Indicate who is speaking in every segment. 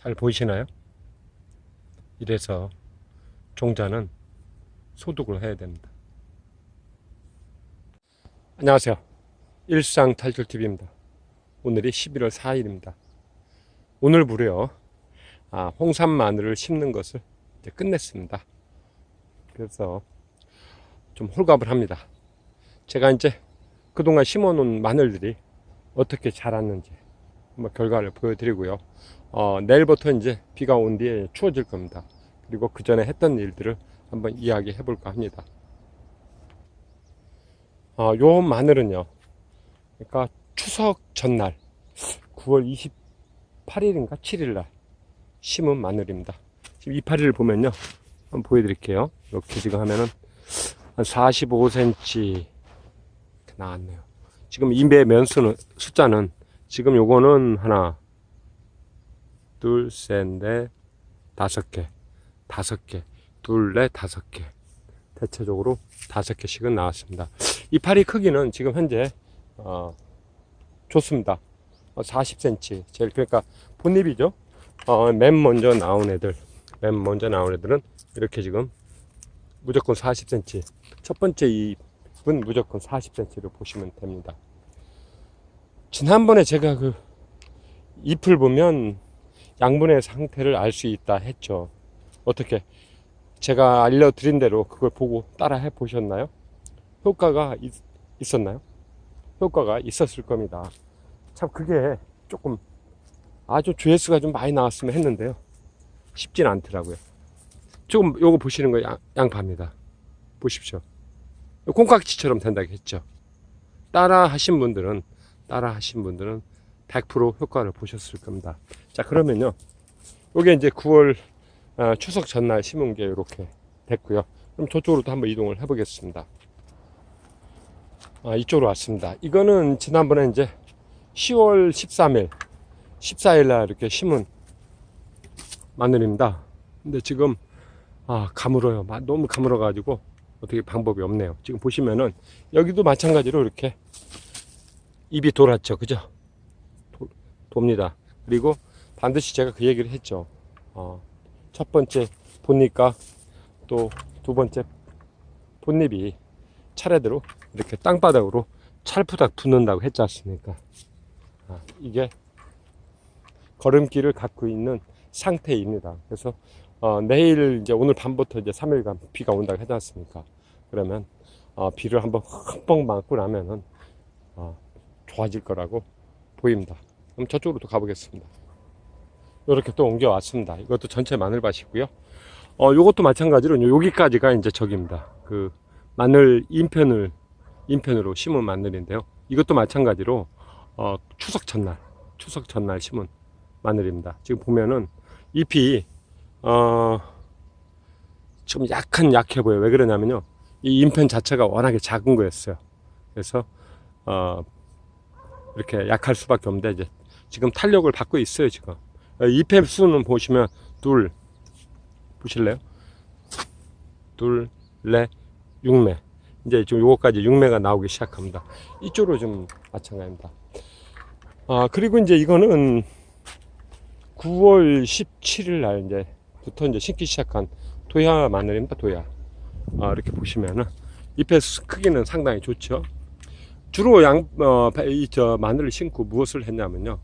Speaker 1: 잘 보이시나요? 이래서 종자는 소독을 해야 됩니다. 안녕하세요. 일상탈출TV입니다. 오늘이 11월 4일입니다. 오늘 무려 홍삼 마늘을 심는 것을 이제 끝냈습니다. 그래서 좀 홀갑을 합니다. 제가 이제 그동안 심어놓은 마늘들이 어떻게 자랐는지 한번 결과를 보여드리고요. 내일부터 이제 비가 온 뒤에 추워질 겁니다. 그리고 그 전에 했던 일들을 한번 이야기해 볼까 합니다. 요 마늘은요, 그러니까 추석 전날 9월 28일인가 7일날 심은 마늘입니다. 지금 이파리를 보면요, 한번 보여드릴게요. 이렇게 지금 하면은 한 45cm 나왔네요. 지금 인배 면수는 숫자는 지금 요거는 하나, 둘, 셋, 넷, 5개, 둘, 넷, 5개. 대체적으로 5개씩은 나왔습니다. 이파리 크기는 지금 현재 좋습니다. 40cm. 제일 그러니까 본잎이죠. 맨 먼저 나온 애들은 이렇게 지금 무조건 40cm. 첫 번째 잎은 무조건 40cm로 보시면 됩니다. 지난번에 제가 그 잎을 보면 양분의 상태를 알 수 있다 했죠. 어떻게 제가 알려드린 대로 그걸 보고 따라 해 보셨나요? 효과가 있었나요? 효과가 있었을 겁니다. 참 그게 조금 아주 조회수가 좀 많이 나왔으면 했는데요, 쉽진 않더라고요. 조금 요거 보시는 거 양파입니다. 보십시오. 콩깍지처럼 된다고 했죠. 따라 하신 분들은 100% 효과를 보셨을 겁니다. 자, 그러면요, 요게 이제 9월 추석 전날 심은 게 이렇게 됐고요. 그럼 저쪽으로도 한번 이동을 해 보겠습니다. 이쪽으로 왔습니다. 이거는 지난번에 이제 10월 14일 날 이렇게 심은 마늘입니다. 근데 지금 가물어요. 너무 가물어 가지고 어떻게 방법이 없네요. 지금 보시면은 여기도 마찬가지로 이렇게 잎이 돌았죠. 그죠? 돕니다. 그리고 반드시 제가 그 얘기를 했죠. 첫 번째 본잎과 또 두 번째 본잎이 차례대로 이렇게 땅바닥으로 찰푸닥 붙는다고 했지 않습니까? 이게 걸음길을 갖고 있는 상태입니다. 그래서 내일 이제 오늘 밤부터 이제 3일간 비가 온다고 하지 않습니까? 그러면 비를 한번 흠뻑 맞고 나면은 좋아질 거라고 보입니다. 그럼 저쪽으로 또 가보겠습니다. 이렇게 또 옮겨 왔습니다. 이것도 전체 마늘밭이고요. 요것도 마찬가지로 여기까지가 이제 저기입니다. 그 마늘 인편으로 심은 마늘인데요. 이것도 마찬가지로 추석 전날 심은 마늘입니다. 지금 보면은 잎이 좀 약해 보여요. 왜 그러냐면요, 이 인편 자체가 워낙에 작은 거였어요. 그래서 이렇게 약할 수밖에 없는데, 이제 지금 탄력을 받고 있어요. 지금 잎의 수는 보시면 보실래요? 둘, 넷, 6매. 이제 지금 요거까지 6매가 나오기 시작합니다. 이쪽으로 좀 마찬가지입니다. 그리고 이제 이거는 9월 17일 날 이제부터 이제 심기 시작한 도야 마늘입니다. 도야. 이렇게 보시면은 잎의 크기는 상당히 좋죠. 주로 마늘을 심고 무엇을 했냐면요,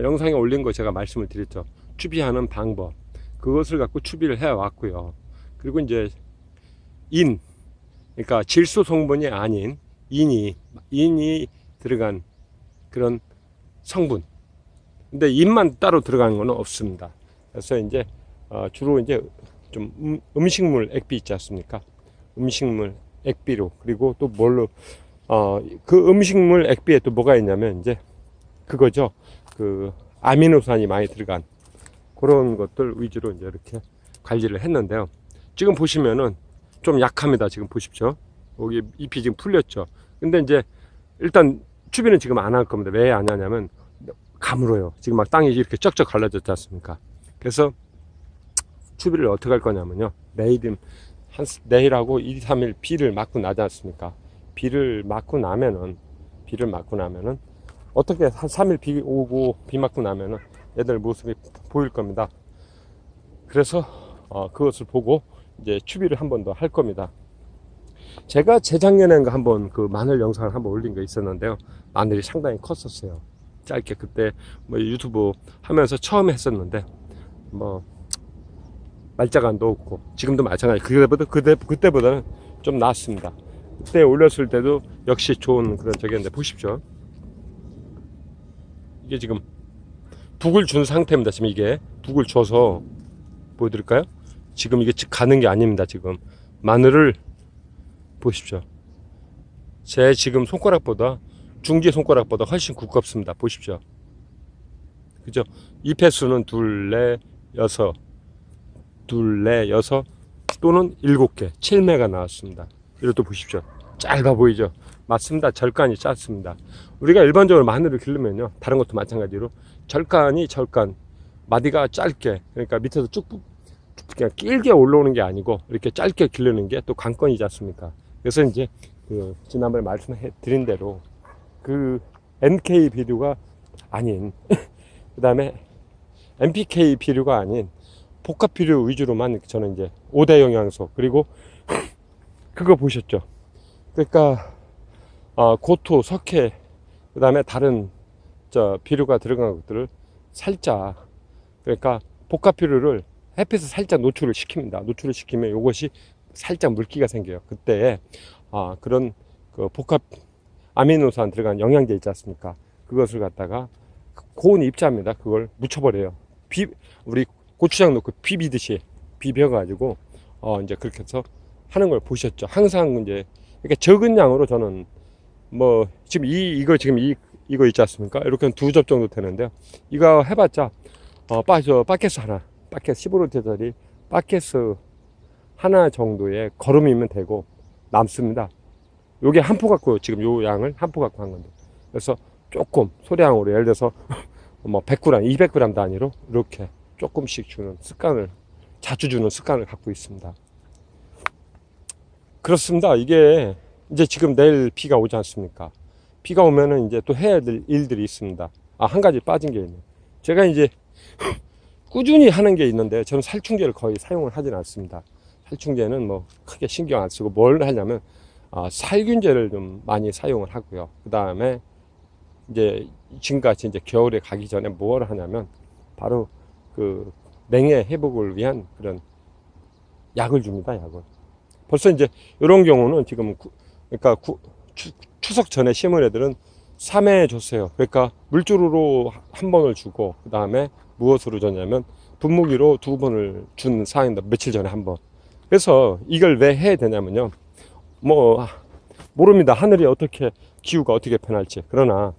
Speaker 1: 영상에 올린 거 제가 말씀을 드렸죠. 추비하는 방법, 그것을 갖고 추비를 해 왔고요. 그리고 이제 그러니까 질소 성분이 아닌 인이 들어간 그런 성분. 근데 인만 따로 들어가는 건 없습니다. 그래서 이제 주로 이제 좀 음식물 액비 있지 않습니까? 음식물 액비로, 그리고 또 뭘로 그 음식물 액비에 또 뭐가 있냐면 이제 그거죠. 그 아미노산이 많이 들어간 그런 것들 위주로 이제 이렇게 관리를 했는데요. 지금 보시면은 좀 약합니다. 지금 보십시오. 여기 잎이 지금 풀렸죠. 근데 이제 일단 추비는 지금 안 할 겁니다. 왜 안 하냐면 가물어요. 지금 막 땅이 이렇게 쩍쩍 갈라졌지 않습니까? 그래서 추비를 어떻게 할 거냐면요, 내일하고 2, 3일 비를 맞고 나지 않습니까? 비를 맞고 나면은 어떻게 한 3일 비 오고 비 맞고 나면은 얘들 모습이 보일 겁니다. 그래서 그것을 보고 이제 추비를 한 번 더 할 겁니다. 제가 재작년에 한번 그 마늘 영상을 한번 올린 거 있었는데요. 마늘이 상당히 컸었어요. 짧게 그때 뭐 유튜브 하면서 처음 했었는데 뭐 말자간도 없고 지금도 마찬가지. 그때보다는 좀 나았습니다. 그때 올렸을 때도 역시 좋은 그런 적이었는데 보십시오. 이게 지금 북을 준 상태입니다. 지금 이게 북을 줘서 보여드릴까요? 지금 이게 가는 게 아닙니다. 지금 마늘을 보십시오. 제 지금 손가락보다 중지 손가락보다 훨씬 두껍습니다. 보십시오. 그죠? 잎의 수는 둘, 넷, 여섯, 또는 7개, 7매가 나왔습니다. 이것도 보십시오. 짧아 보이죠? 맞습니다. 절간이 짧습니다. 우리가 일반적으로 마늘을 기르면요, 다른 것도 마찬가지로 절간, 마디가 짧게, 그러니까 밑에서 쭉 그냥 길게 올라오는 게 아니고 이렇게 짧게 기르는 게 또 관건이지 않습니까? 그래서 이제 그 지난번에 말씀해 드린 대로 그 NK 비료가 아닌 그 다음에 NPK 비료가 아닌 복합 비료 위주로만 저는 이제 5대 영양소 그리고 그거 보셨죠? 그러니까 고토, 석회 그 다음에 다른 비료가 들어간 것들을 살짝, 그러니까 복합 비료를 햇빛에 살짝 노출을 시킵니다. 노출을 시키면 이것이 살짝 물기가 생겨요. 그때 그런 그 복합 아미노산 들어간 영양제 있지 않습니까? 그것을 갖다가 고온 입자입니다. 그걸 묻혀버려요. 우리 고추장 넣고 비비듯이 비벼가지고 이제 그렇게 해서 하는 걸 보셨죠. 항상 이제 이렇게 적은 양으로 저는 뭐 지금 이거 있지 않습니까? 이렇게 2접 정도 되는데요. 이거 해봤자 바켓스 하나, 바켓 15리터짜리 바켓스 하나 정도의 거름이면 되고 남습니다. 요게 한 포 갖고 지금 요 양을 한 포 갖고 한 건데, 그래서 조금 소량으로 예를 들어서 뭐 100g, 200g 단위로 이렇게 조금씩 주는 습관을, 자주 주는 습관을 갖고 있습니다. 그렇습니다. 이게 이제 지금 내일 비가 오지 않습니까? 비가 오면은 이제 또 해야 될 일들이 있습니다. 한 가지 빠진 게 있네요. 제가 이제 꾸준히 하는 게 있는데 저는 살충제를 거의 사용을 하진 않습니다. 살충제는 뭐 크게 신경 안 쓰고 뭘 하냐면 살균제를 좀 많이 사용을 하고요. 그 다음에 이제 지금같이 이제 겨울에 가기 전에 뭘 하냐면 바로 그 냉해 회복을 위한 그런 약을 줍니다. 약을. 벌써 이제 이런 경우는 지금 그러니까 추석 전에 심은 애들은 3회 줬어요. 그러니까 물주로로 한 번을 주고 그 다음에 무엇으로 줬냐면 분무기로 2번을 준 상황입니다. 며칠 전에 한 번. 그래서 이걸 왜 해야 되냐면요, 뭐 모릅니다. 하늘이 어떻게, 기후가 어떻게 변할지. 그러나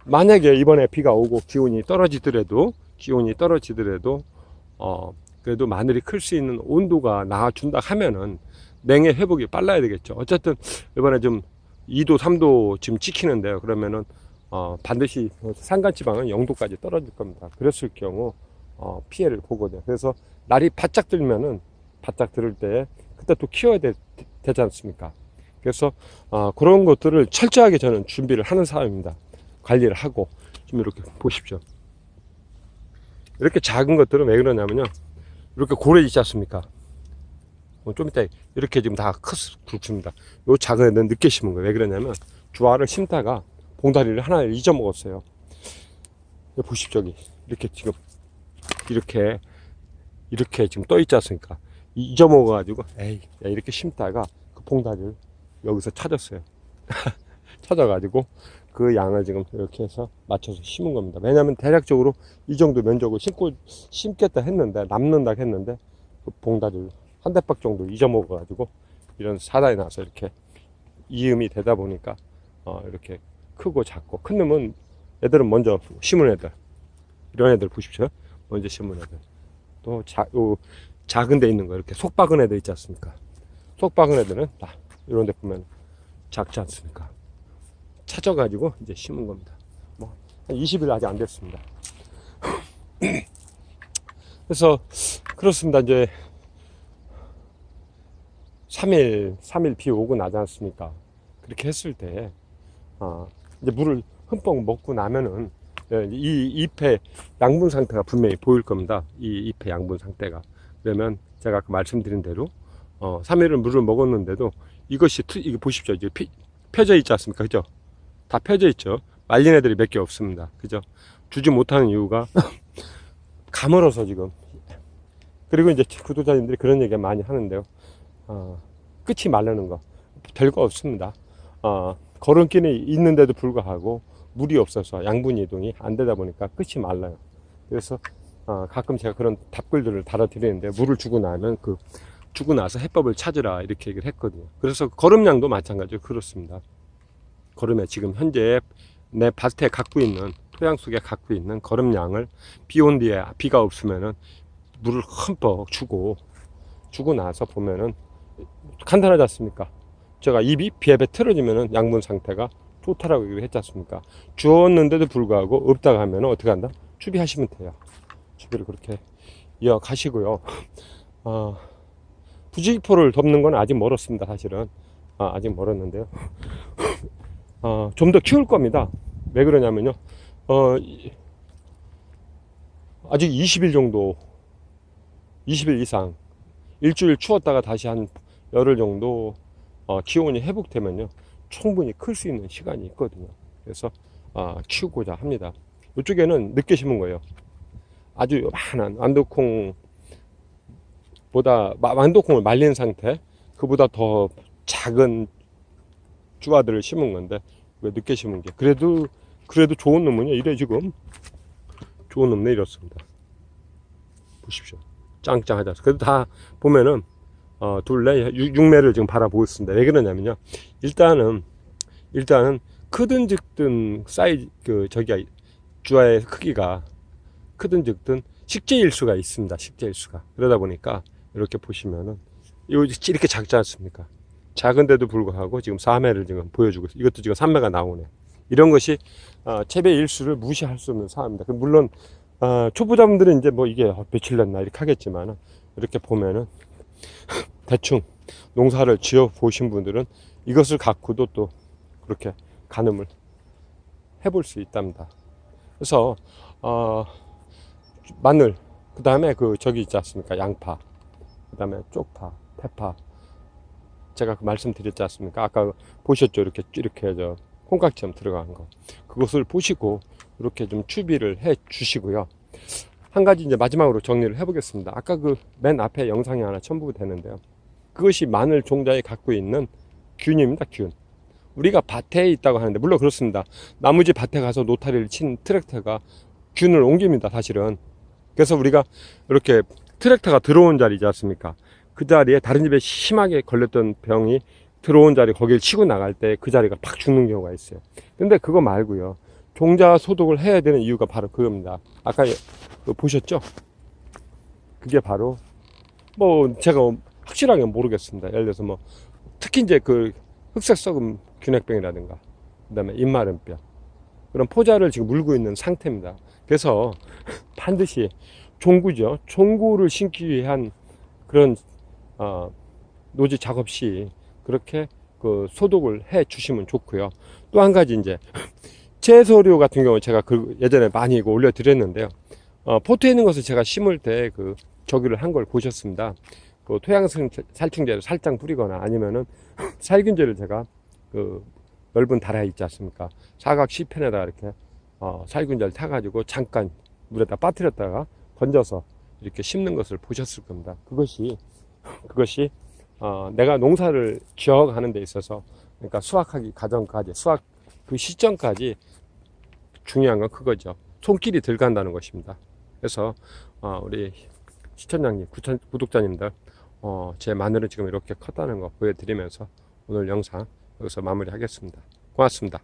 Speaker 1: 만약에 이번에 비가 오고 기온이 떨어지더라도 그래도 마늘이 클 수 있는 온도가 나와준다 하면은 냉해 회복이 빨라야 되겠죠. 어쨌든 이번에 좀 2도 3도 지금 찍히는데요. 그러면은 반드시 산간지방은 0도까지 떨어질 겁니다. 그랬을 경우 피해를 보거든요. 그래서 날이 바짝 들면은, 바짝 들을 때 그때 또 키워야 되지 않습니까? 그래서 그런 것들을 철저하게 저는 준비를 하는 사람입니다. 관리를 하고. 좀 이렇게 보십시오. 이렇게 작은 것들은 왜 그러냐면요, 이렇게 고래 있지 않습니까? 좀 이따 이렇게 지금 다 굵습니다. 요 작은 애는 늦게 심은 거예요. 왜 그러냐면 주화를 심다가 봉다리를 하나 잊어먹었어요. 보십시오. 여기 이렇게 지금 이렇게 지금 떠 있지 않습니까? 잊어먹어가지고 에이, 이렇게 심다가 그 봉다리를 여기서 찾았어요. 찾아가지고 그 양을 지금 이렇게 해서 맞춰서 심은 겁니다. 왜냐면 대략적으로 이 정도 면적을 심겠다 했는데, 남는다 했는데 그 봉다리를 한 대박 정도 잊어먹어가지고 이런 사단이 나서 이렇게 이음이 되다 보니까 이렇게 크고 작고, 큰 놈은 애들은 먼저 심은 애들, 이런 애들 보십시오. 먼저 심은 애들, 또 작은 데 있는 거, 이렇게 속 박은 애들 있지 않습니까? 속 박은 애들은 이런 데 보면 작지 않습니까? 찾아가지고 이제 심은 겁니다. 뭐 한 20일 아직 안 됐습니다. 그래서 그렇습니다. 이제 3일 비 오고 나지 않습니까? 그렇게 했을 때 이제 물을 흠뻑 먹고 나면은 이 잎의 양분 상태가 분명히 보일 겁니다. 이 잎의 양분 상태가. 그러면 제가 아까 말씀드린 대로 3일을 물을 먹었는데도 이것이 이거 보십시오. 이제 펴져 있지 않습니까? 그죠? 다 펴져 있죠. 말린 애들이 몇 개 없습니다. 그죠? 주지 못하는 이유가 가물어서 지금. 그리고 이제 구독자님들이 그런 얘기 많이 하는데요. 끝이 마르는 거. 별거 없습니다. 거름기는 있는데도 불구하고 물이 없어서 양분 이동이 안 되다 보니까 끝이 말라요. 그래서 가끔 제가 그런 답글들을 달아드리는데, 물을 주고 나면 주고 나서 해법을 찾으라 이렇게 얘기를 했거든요. 그래서 거름량도 마찬가지로 그렇습니다. 거름에 지금 현재 내 밭에 갖고 있는, 토양 속에 갖고 있는 거름량을 비 온 뒤에, 비가 없으면은 물을 흠뻑 주고 나서 보면은 간단하지 않습니까? 제가 입이 비에 틀어지면은 양분 상태가 좋다라고 얘기를 했지 않습니까? 주었는데도 불구하고 없다고 하면은 어떻게 한다? 추비하시면 돼요. 추비를 그렇게 이어가시고요. 부직포를 덮는 건 아직 멀었습니다. 사실은 아직 멀었는데요. 좀 더 키울 겁니다. 왜 그러냐면요, 아직 20일 정도, 20일 이상, 일주일 추웠다가 다시 한 열흘 정도 기온이 회복되면요, 충분히 클 수 있는 시간이 있거든요. 그래서 키우고자 합니다. 이쪽에는 늦게 심은 거예요. 아주 요만한 완두콩을 말린 상태, 그보다 더 작은 주화들을 심은 건데, 왜 늦게 심은 게 그래도 좋은 놈은요, 이래 지금 좋은 놈네 이렇습니다. 보십시오. 짱짱하지 않습니까? 그래도 다 보면은 둘레 6매를 지금 바라보고 있습니다. 왜 그러냐면요, 일단은 크든 적든 사이즈 주화의 크기가 크든 적든 식재일수가 있습니다. 식재일수가. 그러다 보니까 이렇게 보시면은 이렇게 작지 않습니까? 작은데도 불구하고 지금 4매를 지금 보여주고 있어요. 이것도 지금 3매가 나오네. 이런 것이 재배 일수를 무시할 수 없는 사항입니다. 물론 초보자분들은 이제 뭐 이게 며칠 냈나 이렇게 하겠지만, 이렇게 보면은 대충 농사를 지어 보신 분들은 이것을 갖고도 또 그렇게 가늠을 해볼 수 있답니다. 그래서 마늘, 그 다음에 저기 있지 않습니까? 양파, 그 다음에 쪽파, 대파, 제가 말씀드렸지 않습니까? 아까 보셨죠? 이렇게 콩깍지처럼 들어간 거. 그것을 보시고 이렇게 좀 추비를 해 주시고요. 한 가지 이제 마지막으로 정리를 해보겠습니다. 아까 맨 앞에 영상이 하나 첨부가 되는데요. 그것이 마늘 종자에 갖고 있는 균입니다. 균. 우리가 밭에 있다고 하는데, 물론 그렇습니다. 나무집 밭에 가서 노타리를 친 트랙터가 균을 옮깁니다. 사실은. 그래서 우리가 이렇게 트랙터가 들어온 자리지 않습니까? 그 자리에 다른 집에 심하게 걸렸던 병이 들어온 자리, 거기를 치고 나갈 때 그 자리가 팍 죽는 경우가 있어요. 근데 그거 말고요, 종자 소독을 해야 되는 이유가 바로 그겁니다. 아까 보셨죠? 그게 바로 제가 확실하게 모르겠습니다. 예를 들어서 특히 이제 흑색 썩은 균핵병이라든가, 그 다음에 입마름병, 그런 포자를 지금 물고 있는 상태입니다. 그래서 반드시 종구를 심기 위한 그런 노지 작업 시 그렇게 소독을 해 주시면 좋고요. 또 한 가지, 이제 채소류 같은 경우 제가 예전에 많이 이거 올려드렸는데요. 포트에 있는 것을 제가 심을 때 저기를 한 걸 보셨습니다. 토양성 살충제를 살짝 뿌리거나, 아니면은 살균제를 제가 넓은 다라에 있지 않습니까? 사각 시펜에다가 이렇게 살균제를 타가지고 잠깐 물에다 빠뜨렸다가 건져서 이렇게 심는 것을 보셨을 겁니다. 그것이 내가 농사를 기억하는 데 있어서, 그러니까 수확하기 과정까지, 수확 시점까지 중요한 건 그거죠. 손길이 들어간다는 것입니다. 그래서 우리 시청자님, 구독자님들, 제 마늘은 지금 이렇게 컸다는 거 보여드리면서 오늘 영상 여기서 마무리하겠습니다. 고맙습니다.